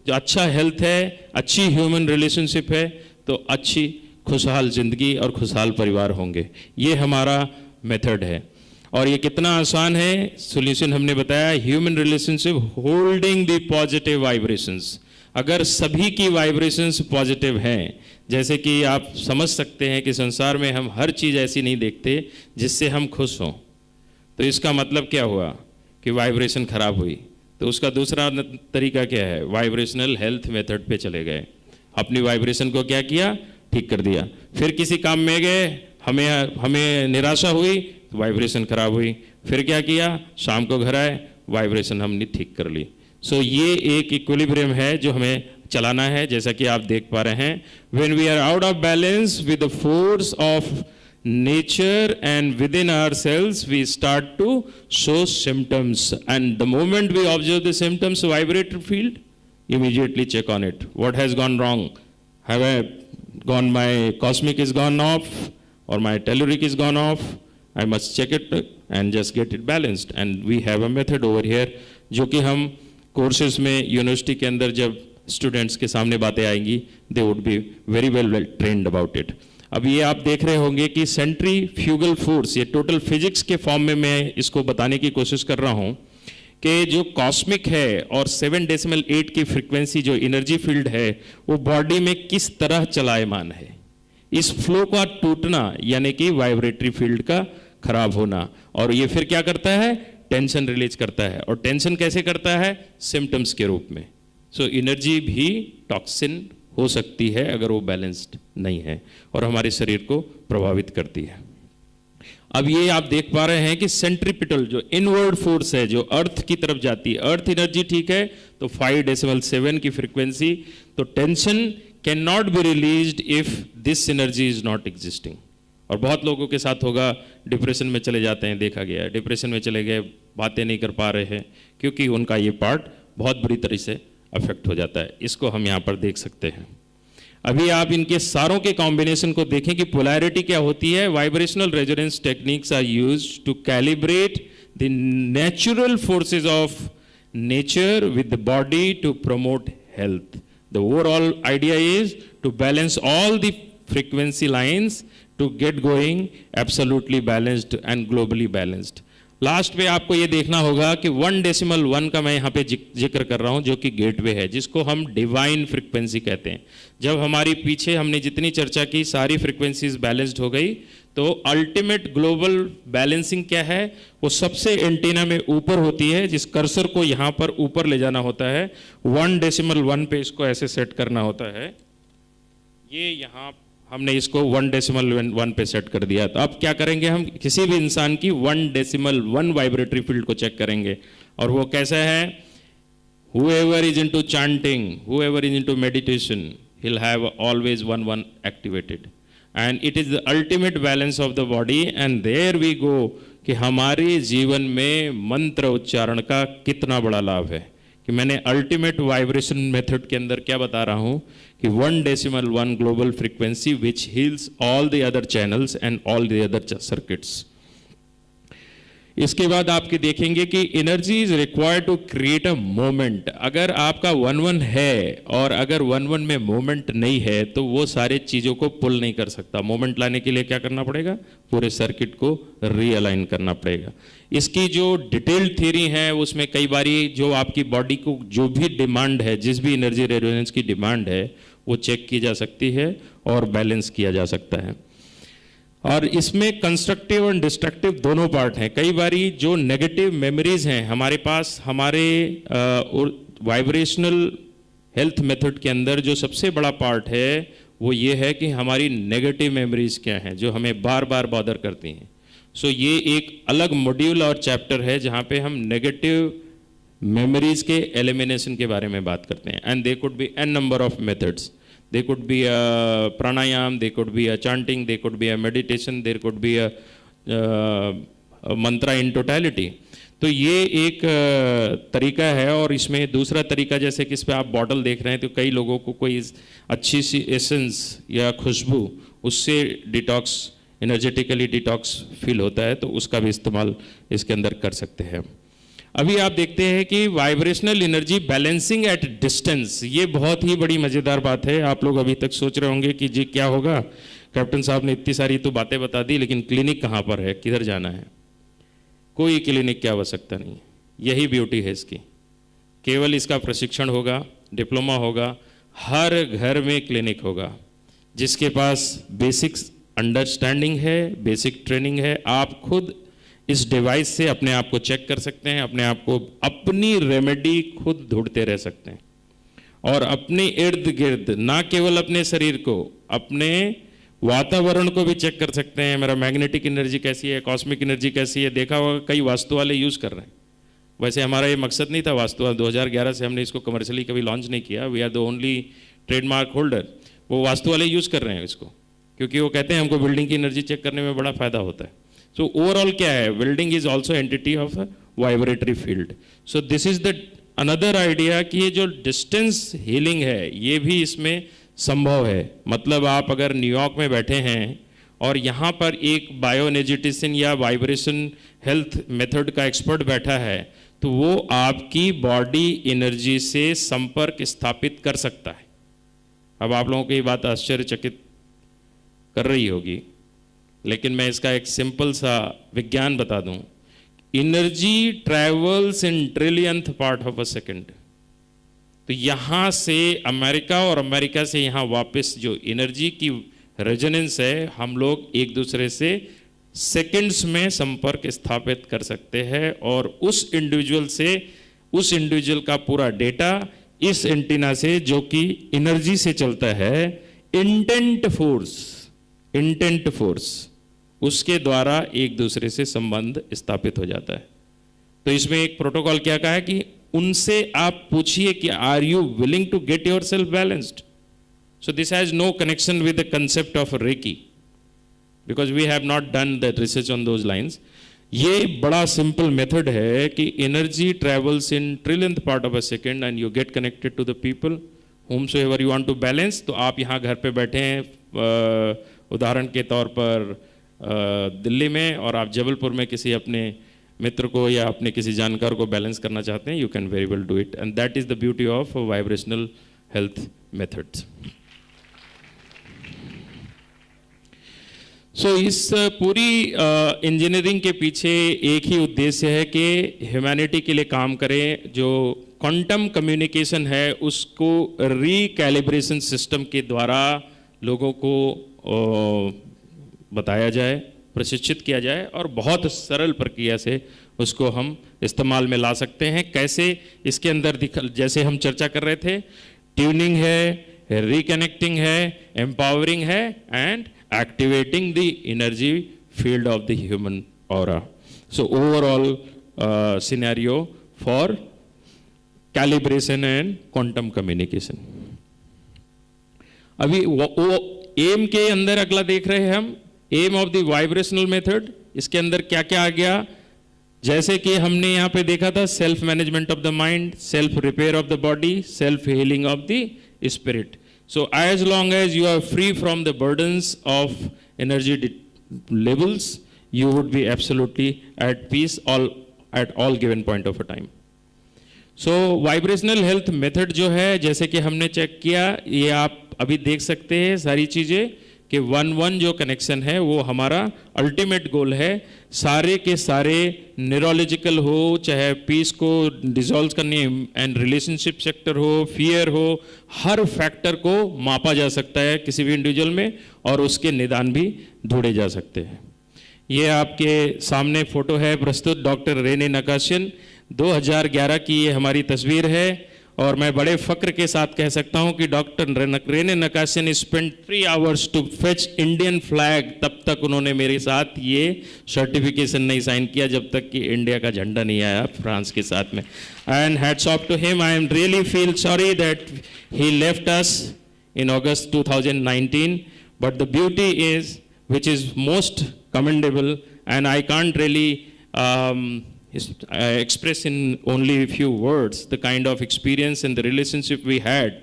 जो अच्छा हेल्थ है, अच्छी ह्यूमन रिलेशनशिप है, तो अच्छी खुशहाल जिंदगी और खुशहाल परिवार होंगे। ये हमारा मेथड है। और ये कितना आसान है, सॉल्यूशन हमने बताया, human relationship holding the positive vibrations. अगर सभी की वाइब्रेशंस पॉजिटिव हैं, जैसे कि आप समझ सकते हैं कि संसार में हम हर चीज़ ऐसी नहीं देखते जिससे हम खुश हों, तो इसका मतलब क्या हुआ कि वाइब्रेशन खराब हुई। तो उसका दूसरा तरीका क्या है, वाइब्रेशनल हेल्थ मेथड पे चले गए, अपनी वाइब्रेशन को क्या किया, ठीक कर दिया। फिर किसी काम में गए, हमें निराशा हुई, तो वाइब्रेशन खराब हुई। फिर क्या किया, शाम को घर आए, वाइब्रेशन हमने ठीक कर ली। सो ये एक इक्विलिब्रियम है जो हमें चलाना है। जैसा कि आप देख पा रहे हैं, when we are out of balance with the force of nature and within ourselves, we start to show symptoms, and the moment we observe the symptoms, vibratory field, immediately check on it. What has gone wrong? Have I gone, my cosmic is gone off or my telluric is gone off? I must check it and just get it balanced. And we have a method over here जो कि हम courses में university के अंदर जब students के सामने बातें आएंगी, they would be very well trained about it. अब ये आप देख रहे होंगे कि सेंट्रीफ्यूगल फोर्स, ये टोटल फिजिक्स के फॉर्म में मैं इसको बताने की कोशिश कर रहा हूँ कि जो कॉस्मिक है और 7.8 की फ्रीक्वेंसी जो एनर्जी फील्ड है वो बॉडी में किस तरह चलायमान है। इस फ्लो का टूटना यानी कि वाइब्रेटरी फील्ड का खराब होना, और ये फिर क्या करता है, टेंशन रिलीज करता है। और टेंशन कैसे करता है, सिम्टम्स के रूप में। सो एनर्जी भी टॉक्सिन हो सकती है अगर वो बैलेंस्ड नहीं है और हमारे शरीर को प्रभावित करती है। अब ये आप देख पा रहे हैं कि सेंट्रीपिटल जो इनवर्ड फोर्स है जो अर्थ की तरफ जाती है, अर्थ एनर्जी ठीक है तो 5.7 की फ्रीक्वेंसी, तो tension can not be released if this energy is not existing. और बहुत लोगों के साथ होगा, डिप्रेशन में चले जाते हैं, देखा गया है, डिप्रेशन में चले गए, बातें नहीं कर पा रहे हैं क्योंकि उनका ये पार्ट बहुत बुरी तरह से अफेक्ट हो जाता है। इसको हम यहाँ पर देख सकते हैं। अभी आप इनके सारों के कॉम्बिनेशन को देखें कि पोलैरिटी क्या होती है। Vibrational resonance techniques are used to calibrate the natural forces of nature with the body to promote health. The overall idea is to balance all the frequency lines to get going absolutely balanced and globally balanced. Last में आपको ये देखना होगा कि 1.1 का मैं यहाँ पे जिक्र कर रहा हूँ जो कि गेटवे है, जिसको हम डिवाइन फ्रीक्वेंसी कहते हैं। जब हमारी पीछे हमने जितनी चर्चा की सारी फ्रीक्वेंसीज बैलेंस्ड हो गई, तो अल्टीमेट ग्लोबल बैलेंसिंग क्या है, वो सबसे एंटीना में ऊपर होती है, जिस कर्सर को यहाँ पर ऊपर ले जाना होता है, 1.1 पे इसको ऐसे सेट करना होता है। ये यहाँ हमने इसको 1.1 पे सेट कर दिया। तो अब क्या करेंगे, हम किसी भी इंसान की 1.1 वाइब्रेटरी फील्ड को चेक करेंगे, और वो कैसा है, whoever is into chanting, whoever is into meditation, he'll have always 1 activated, and it is the ultimate balance of the body, and there we go कि हमारे जीवन में मंत्र उच्चारण का कितना बड़ा लाभ है। कि मैंने अल्टीमेट वाइब्रेशन मेथड के अंदर क्या बता रहा हूं कि 1.1 global frequency which heals all the other channels and all the other circuits. इसके बाद आपके देखेंगे कि energy is required to create a moment. अगर आपका 1-1 है और अगर 1-1 में मोमेंट नहीं है तो वो सारे चीज़ों को पुल नहीं कर सकता। मोमेंट लाने के लिए क्या करना पड़ेगा, पूरे सर्किट को रीअलाइन करना पड़ेगा। इसकी जो डिटेल्ड थ्योरी है उसमें कई बारी जो आपकी बॉडी को जो भी डिमांड है, जिस भी एनर्जी रेजोनेंस की डिमांड है वो चेक की जा सकती है और बैलेंस किया जा सकता है। और इसमें कंस्ट्रक्टिव और डिस्ट्रक्टिव दोनों पार्ट हैं। कई बारी जो नेगेटिव मेमोरीज हैं हमारे पास, हमारे वाइब्रेशनल हेल्थ मेथड के अंदर जो सबसे बड़ा पार्ट है वो ये है कि हमारी नेगेटिव मेमोरीज क्या हैं जो हमें बार बार बॉदर करती हैं। सो ये एक अलग मॉड्यूल और चैप्टर है जहाँ पे हम नेगेटिव मेमोरीज के एलिमिनेशन के बारे में बात करते हैं। And they could be n number of methods. They could be a pranayam, they could be a chanting, they could be a meditation, there could be a mantra in totality. तो ये एक तरीका है। और इसमें दूसरा तरीका, जैसे कि इस पर आप बॉटल देख रहे हैं तो कई लोगों को कोई अच्छी सी एसेंस या खुशबू उससे डिटॉक्स, एनर्जेटिकली डिटॉक्स फील होता है, तो उसका भी इस्तेमाल इसके अंदर कर सकते हैं। अभी आप देखते हैं कि vibrational energy balancing at distance, ये बहुत ही बड़ी मज़ेदार बात है। आप लोग अभी तक सोच रहे होंगे कि जी क्या होगा, कैप्टन साहब ने इतनी सारी तो बातें बता दी, लेकिन क्लिनिक कहाँ पर है, किधर जाना है? कोई क्लिनिक की आवश्यकता नहीं। यही ब्यूटी है इसकी। केवल इसका प्रशिक्षण होगा, डिप्लोमा होगा, हर घर में क्लिनिक होगा। जिसके पास बेसिक अंडरस्टैंडिंग है, बेसिक ट्रेनिंग है, आप खुद इस डिवाइस से अपने आप को चेक कर सकते हैं, अपने आप को, अपनी रेमेडी खुद ढूंढते रह सकते हैं। और अपने इर्द गिर्द, ना केवल अपने शरीर को, अपने वातावरण को भी चेक कर सकते हैं। मेरा मैग्नेटिक एनर्जी कैसी है, कॉस्मिक एनर्जी कैसी है। देखा होगा कई वास्तु वाले यूज़ कर रहे हैं। वैसे हमारा ये मकसद नहीं था वास्तु, 2011 से हमने इसको कमर्शियली कभी लॉन्च नहीं किया। We are the only trademark holder. वो वास्तु वाले यूज़ कर रहे हैं इसको, क्योंकि वो कहते हैं हमको बिल्डिंग की एनर्जी चेक करने में बड़ा फायदा होता है। So overall क्या है, building is also entity of a vibratory field. So this is the another idea कि ये जो distance healing है ये भी इसमें संभव है। मतलब आप अगर न्यूयॉर्क में बैठे हैं और यहाँ पर एक बायोएनर्जेटिशियन या वाइब्रेशन हेल्थ मेथड का एक्सपर्ट बैठा है तो वो आपकी बॉडी एनर्जी से संपर्क स्थापित कर सकता है। अब आप लोगों को ये बात आश्चर्यचकित कर रही होगी, लेकिन मैं इसका एक सिंपल सा विज्ञान बता दूं। Energy travels in trillionth part of a second. तो यहाँ से अमेरिका और अमेरिका से यहाँ वापस जो एनर्जी की रेजोनेंस है, हम लोग एक दूसरे से सेकंड्स में संपर्क स्थापित कर सकते हैं। और उस इंडिविजुअल से, उस इंडिविजुअल का पूरा डेटा इस एंटीना से जो कि एनर्जी से चलता है, इंटेंट फोर्स उसके द्वारा एक दूसरे से संबंध स्थापित हो जाता है। तो इसमें एक प्रोटोकॉल क्या कहा है कि उनसे आप पूछिए कि are you willing to get yourself balanced. So this has no connection with the concept of reiki, because we have not done that research on those lines. ये बड़ा सिंपल मेथड है कि energy travels in trillionth part of a second and you get connected to the people whomsoever you want to balance। तो आप यहाँ घर पे बैठे हैं, उदाहरण के तौर पर दिल्ली में, और आप जबलपुर में किसी अपने मित्र को या अपने किसी जानकार को बैलेंस करना चाहते हैं, you can very well do it. And that is the beauty of vibrational health methods. So इस पूरी इंजीनियरिंग के पीछे एक ही उद्देश्य है कि ह्यूमैनिटी के लिए काम करें। जो क्वांटम कम्युनिकेशन है उसको रिकैलिब्रेशन सिस्टम के द्वारा लोगों को बताया जाए, प्रशिक्षित किया जाए, और बहुत सरल प्रक्रिया से उसको हम इस्तेमाल में ला सकते हैं। कैसे? इसके अंदर जैसे हम चर्चा कर रहे थे, ट्यूनिंग है, रिकनेक्टिंग है, एम्पावरिंग है and activating the energy field of the human aura. So overall scenario for calibration and quantum communication. अभी वो एम के अंदर अगला देख रहे हैं हम, aim of the vibrational method. इसके अंदर क्या क्या आ गया, जैसे कि हमने यहाँ पे देखा था self management of the mind, self repair of the body, self healing of the spirit. So as long as you are free from the burdens of energy levels, you would be absolutely at peace at all given point of a time. So vibrational health method जो है, जैसे कि हमने check किया, ये आप अभी देख सकते हैं सारी चीज़ें कि 1-1 जो कनेक्शन है वो हमारा अल्टीमेट गोल है. सारे के सारे न्यूरोलॉजिकल हो, चाहे पीस को डिसॉल्व करनी एंड रिलेशनशिप सेक्टर हो, फियर हो, हर फैक्टर को मापा जा सकता है किसी भी इंडिविजुअल में और उसके निदान भी ढूंढे जा सकते हैं. ये आपके सामने फोटो है प्रस्तुत डॉक्टर रेने नकाशियन, 2011 की ये हमारी तस्वीर है और मैं बड़े फक्र के साथ कह सकता हूँ कि doctor Rene Nakashian spend 3 hours to fetch Indian flag. तब तक उन्होंने मेरे साथ ये सर्टिफिकेशन नहीं साइन किया जब तक कि इंडिया का झंडा नहीं आया फ्रांस के साथ में. And hats off to him. I am really feel sorry that he left us in August 2019, but the beauty is which is most commendable, and I can't really express in only a few words the kind of experience and the relationship we had.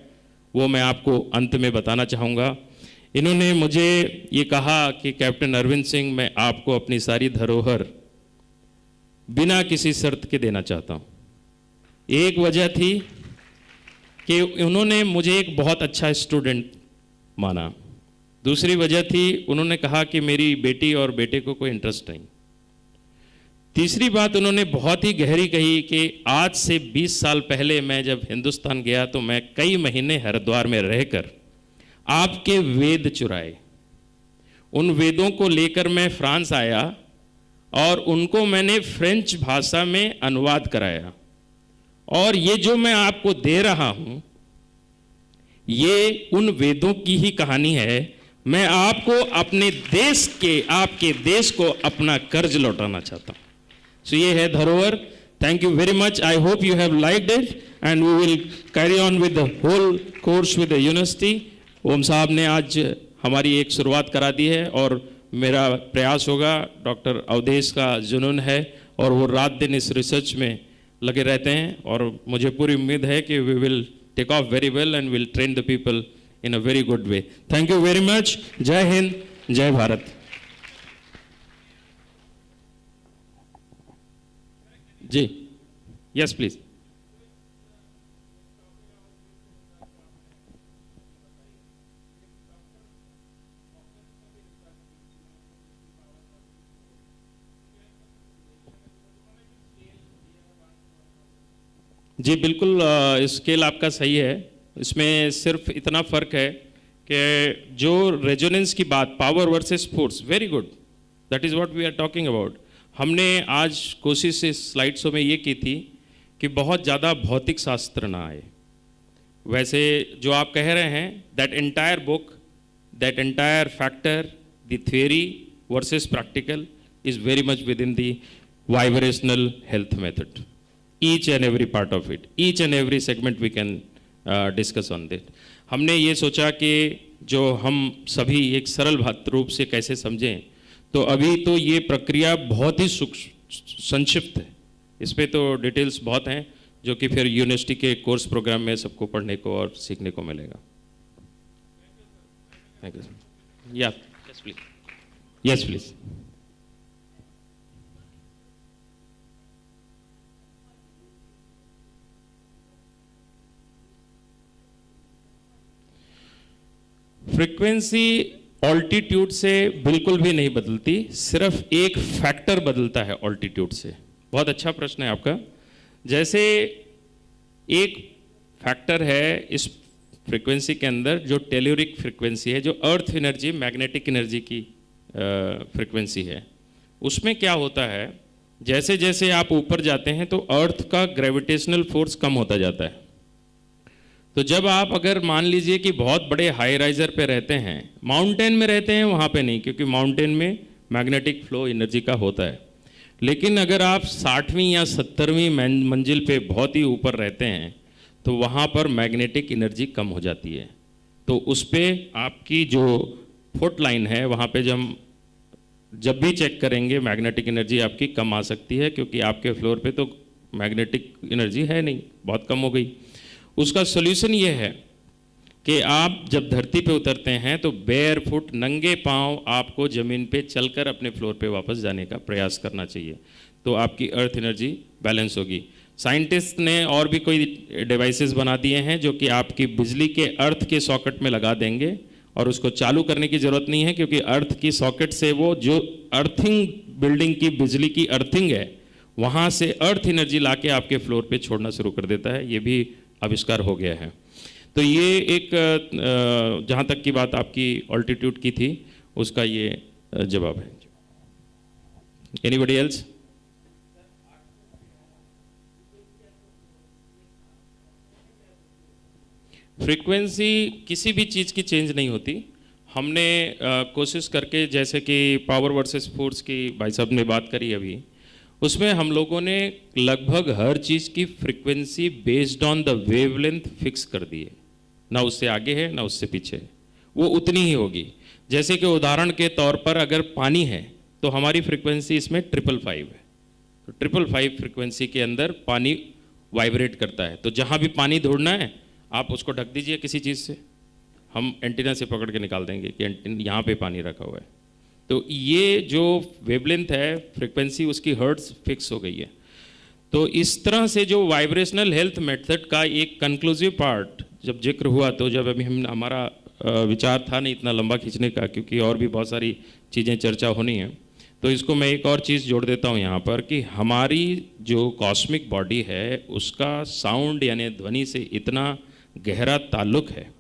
वो मैं आपको अंत में बताना चाहूँगा. इन्होंने मुझे ये कहा कि कैप्टन अरविंद सिंह, मैं आपको अपनी सारी धरोहर बिना किसी शर्त के देना चाहता हूँ. एक वजह थी कि उन्होंने मुझे एक बहुत अच्छा स्टूडेंट माना. दूसरी वजह थी उन्होंने कहा कि मेरी बेटी और बेटे को कोई इंटरेस्ट नहीं. तीसरी बात उन्होंने बहुत ही गहरी कही कि आज से 20 साल पहले मैं जब हिंदुस्तान गया तो मैं कई महीने हरिद्वार में रहकर आपके वेद चुराए. उन वेदों को लेकर मैं फ्रांस आया और उनको मैंने फ्रेंच भाषा में अनुवाद कराया. और ये जो मैं आपको दे रहा हूँ ये उन वेदों की ही कहानी है. मैं आपको अपने देश के, आपके देश को अपना कर्ज लौटाना चाहता हूँ. सो ये है धरोहर. Thank you very much. I hope you have liked it and we will carry on with the whole course with the university. Om साहब ने आज हमारी एक शुरुआत करा दी है और मेरा प्रयास होगा, डॉक्टर अवधेश का जुनून है और वो रात दिन इस रिसर्च में लगे रहते हैं और मुझे पूरी उम्मीद है कि we will take off very well and will train the people in a very good way. Thank you very much. Jai Hind, Jai Bharat. जी, yes please. जी बिल्कुल, स्केल आपका सही है. इसमें सिर्फ इतना फ़र्क है कि जो रेजोनेंस की बात, power versus force, very good, that is what we are talking about. हमने आज कोशिश इस स्लाइड शो में ये की थी कि बहुत ज़्यादा भौतिक शास्त्र ना आए. वैसे जो आप कह रहे हैं, that entire book, that entire factor, the theory versus practical is very much within the vibrational health method. Each and every part of it, each and every segment we can discuss on that. हमने ये सोचा कि जो हम सभी एक सरल रूप से कैसे समझें, तो अभी तो ये प्रक्रिया बहुत ही संक्षिप्त है. इस पर तो डिटेल्स बहुत हैं जो कि फिर यूनिवर्सिटी के कोर्स प्रोग्राम में सबको पढ़ने को और सीखने को मिलेगा. Thank you. या yes please. Yes please. Frequency altitude से बिल्कुल भी नहीं बदलती, सिर्फ एक फैक्टर बदलता है ऑल्टीट्यूड से. बहुत अच्छा प्रश्न है आपका. जैसे एक फैक्टर है इस फ्रीक्वेंसी के अंदर जो टेल्यूरिक फ्रीक्वेंसी है, जो अर्थ एनर्जी, मैग्नेटिक एनर्जी की फ्रीक्वेंसी है, उसमें क्या होता है, जैसे जैसे आप ऊपर जाते हैं तो अर्थ का ग्रेविटेशनल फोर्स कम होता जाता है. तो जब आप अगर मान लीजिए कि बहुत बड़े हाई राइजर पे रहते हैं, माउंटेन में रहते हैं, वहाँ पे नहीं, क्योंकि माउंटेन में मैग्नेटिक फ्लो एनर्जी का होता है। लेकिन अगर आप 60वीं या 70वीं मंजिल पे बहुत ही ऊपर रहते हैं तो वहाँ पर मैग्नेटिक एनर्जी कम हो जाती है। तो उस पर आपकी जो फुट लाइन है वहाँ पे जब भी चेक करेंगे मैग्नेटिक एनर्जी आपकी कम आ सकती है, क्योंकि आपके फ्लोर पे तो मैग्नेटिक एनर्जी है नहीं, बहुत कम हो गई। उसका सोल्यूशन ये है कि आप जब धरती पे उतरते हैं तो बेयर फुट, नंगे पांव आपको ज़मीन पे चलकर अपने फ्लोर पे वापस जाने का प्रयास करना चाहिए, तो आपकी अर्थ एनर्जी बैलेंस होगी। साइंटिस्ट ने और भी कोई डिवाइसेस बना दिए हैं जो कि आपकी बिजली के अर्थ के सॉकेट में लगा देंगे और उसको चालू करने की ज़रूरत नहीं है, क्योंकि अर्थ की सॉकेट से वो जो अर्थिंग, बिल्डिंग की बिजली की अर्थिंग है, वहाँ से अर्थ एनर्जी ला के आपके फ्लोर पे छोड़ना शुरू कर देता है। ये भी आविष्कार हो गया है। तो ये एक जहाँ तक की बात आपकी ऑल्टीट्यूड की थी, उसका ये जवाब है। Anybody else? फ्रीक्वेंसी किसी भी चीज़ की चेंज नहीं होती। हमने कोशिश करके, जैसे कि पावर वर्सेस फोर्स की भाई साहब ने बात करी अभी, उसमें हम लोगों ने लगभग हर चीज़ की frequency based on the wavelength fix कर दी है, ना उससे आगे है ना उससे पीछे है, वो उतनी ही होगी। जैसे कि उदाहरण के तौर पर अगर पानी है तो हमारी फ्रीक्वेंसी इसमें 555 है, तो 555 फ्रीक्वेंसी के अंदर पानी वाइब्रेट करता है। तो जहाँ भी पानी दौड़ना है आप उसको ढक दीजिए किसी चीज़ से, हम एंटीना से पकड़ के निकाल देंगे कि यहाँ पे पानी रखा हुआ है। तो ये जो वेवलेंथ है, फ्रीक्वेंसी उसकी हर्ट्ज फिक्स हो गई है। तो इस तरह से जो वाइब्रेशनल हेल्थ मेथड का एक कंक्लूसिव पार्ट जब जिक्र हुआ, तो जब अभी हमारा विचार था नहीं इतना लंबा खींचने का, क्योंकि और भी बहुत सारी चीज़ें चर्चा होनी है, तो इसको मैं एक और चीज़ जोड़ देता हूँ यहाँ पर कि हमारी जो कॉस्मिक बॉडी है उसका साउंड यानी ध्वनि से इतना गहरा ताल्लुक है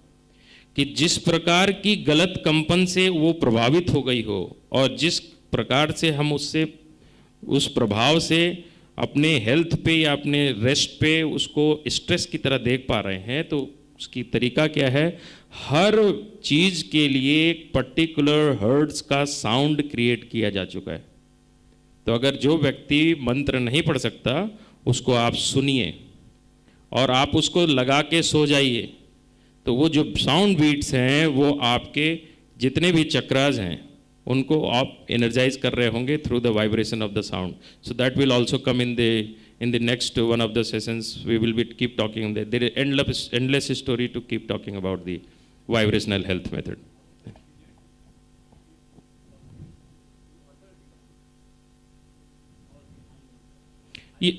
कि जिस प्रकार की गलत कंपन से वो प्रभावित हो गई हो और जिस प्रकार से हम उससे, उस प्रभाव से अपने हेल्थ पे या अपने रेस्ट पे उसको स्ट्रेस की तरह देख पा रहे हैं, तो उसकी तरीका क्या है, हर चीज़ के लिए एक पर्टिकुलर हर्ट्ज का साउंड क्रिएट किया जा चुका है। तो अगर जो व्यक्ति मंत्र नहीं पढ़ सकता उसको आप सुनिए और आप उसको लगा के सो जाइए, तो वो जो साउंड बीट्स हैं वो आपके जितने भी चक्रास हैं उनको आप एनर्जाइज कर रहे होंगे through the vibration of the sound. So that will also come in the next one of the sessions. We will be keep talking, there is endless story to keep talking about the vibrational health method. ये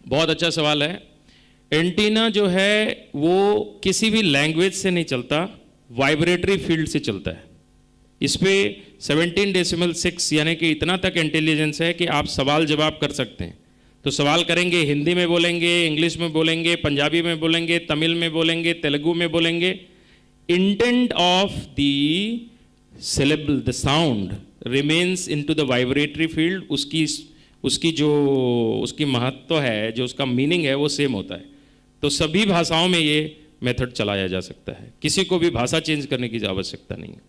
बहुत अच्छा सवाल है। Antenna जो है वो किसी भी लैंग्वेज से नहीं चलता, वाइब्रेटरी फील्ड से चलता है। इस पे 17.6 यानी कि इतना तक इंटेलिजेंस है कि आप सवाल जवाब कर सकते हैं। तो सवाल करेंगे, हिंदी में बोलेंगे, इंग्लिश में बोलेंगे, पंजाबी में बोलेंगे, तमिल में बोलेंगे, तेलुगु में बोलेंगे। Intent of the syllable, the sound remains into the vibratory field. उसकी जो उसकी महत्व है, जो उसका मीनिंग है, वो सेम होता है। तो सभी भाषाओं में ये मेथड चलाया जा सकता है, किसी को भी भाषा चेंज करने की आवश्यकता नहीं है।